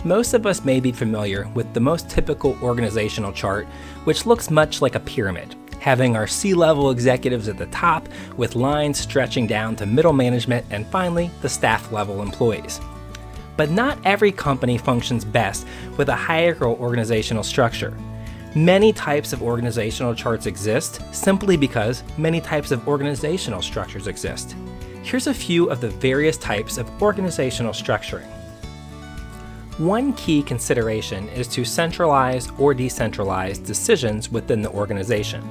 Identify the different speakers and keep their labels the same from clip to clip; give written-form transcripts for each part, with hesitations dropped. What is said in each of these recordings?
Speaker 1: Most of us may be familiar with the most typical organizational chart, which looks much like a pyramid, having our C-level executives at the top with lines stretching down to middle management and finally the staff-level employees. But not every company functions best with a hierarchical organizational structure. Many types of organizational charts exist simply because many types of organizational structures exist. Here's a few of the various types of organizational structuring. One key consideration is to centralize or decentralize decisions within the organization.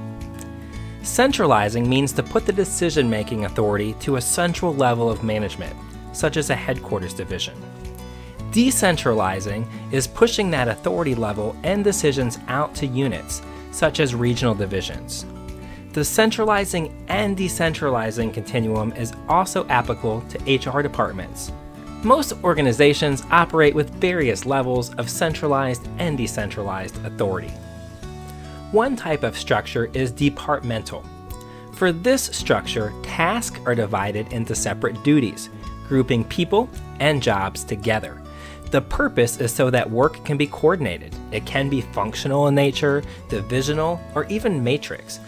Speaker 1: Centralizing means to put the decision-making authority to a central level of management, such as a headquarters division. Decentralizing is pushing that authority level and decisions out to units, such as regional divisions. The centralizing and decentralizing continuum is also applicable to HR departments. Most organizations operate with various levels of centralized and decentralized authority. One type of structure is departmental. For this structure, tasks are divided into separate duties, grouping people and jobs together. The purpose is so that work can be coordinated. It can be functional in nature, divisional, or even matrix.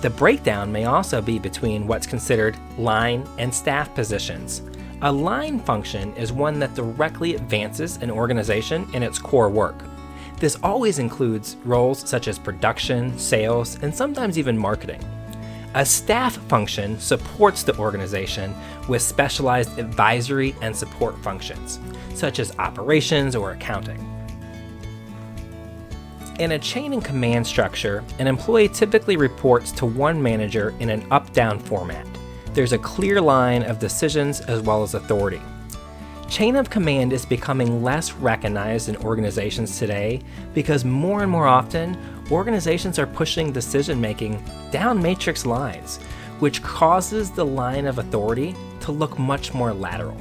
Speaker 1: The breakdown may also be between what's considered line and staff positions. A line function is one that directly advances an organization in its core work. This always includes roles such as production, sales, and sometimes even marketing. A staff function supports the organization with specialized advisory and support functions, such as operations or accounting. In a chain and command structure, an employee typically reports to one manager in an up-down format. There's a clear line of decisions as well as authority. Chain of command is becoming less recognized in organizations today because more and more often, organizations are pushing decision-making down matrix lines, which causes the line of authority to look much more lateral.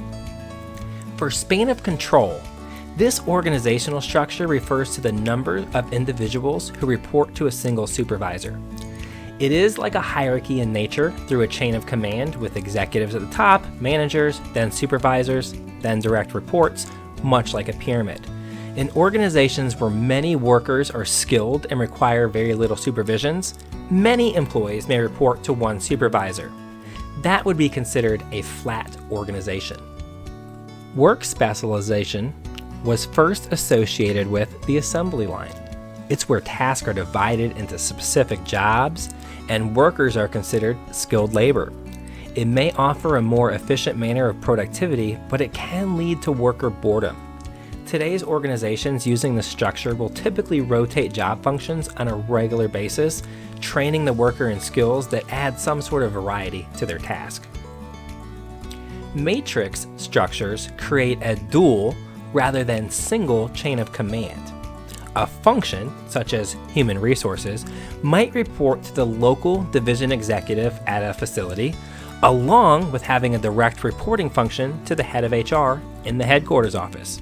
Speaker 1: For span of control, this organizational structure refers to the number of individuals who report to a single supervisor. It is like a hierarchy in nature through a chain of command with executives at the top, managers, then supervisors, then direct reports, much like a pyramid. In organizations where many workers are skilled and require very little supervisions, many employees may report to one supervisor. That would be considered a flat organization. Work specialization was first associated with the assembly line. It's where tasks are divided into specific jobs and workers are considered skilled labor. It may offer a more efficient manner of productivity, but it can lead to worker boredom. Today's organizations using this structure will typically rotate job functions on a regular basis, training the worker in skills that add some sort of variety to their task. Matrix structures create a dual rather than single chain of command. A function, such as human resources, might report to the local division executive at a facility, along with having a direct reporting function to the head of HR in the headquarters office.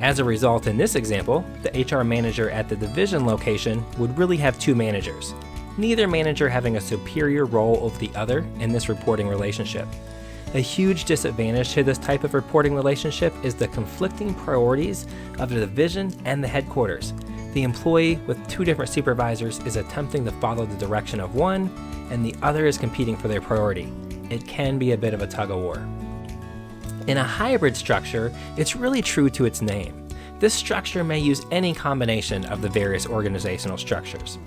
Speaker 1: As a result, in this example, the HR manager at the division location would really have two managers, neither manager having a superior role over the other in this reporting relationship. A huge disadvantage to this type of reporting relationship is the conflicting priorities of the division and the headquarters. The employee with two different supervisors is attempting to follow the direction of one, and the other is competing for their priority. It can be a bit of a tug of war. In a hybrid structure, it's really true to its name. This structure may use any combination of the various organizational structures.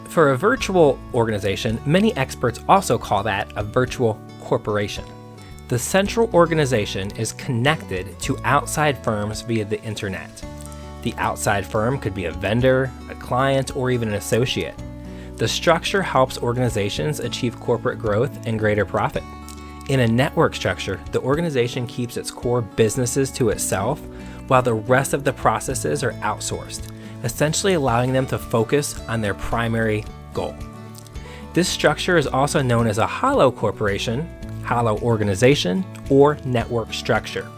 Speaker 1: For a virtual organization, many experts also call that a virtual corporation. The central organization is connected to outside firms via the internet. The outside firm could be a vendor, a client, or even an associate. The structure helps organizations achieve corporate growth and greater profit. In a network structure, the organization keeps its core businesses to itself, while the rest of the processes are outsourced, essentially allowing them to focus on their primary goal. This structure is also known as a hollow corporation, hollow organization, or network structure.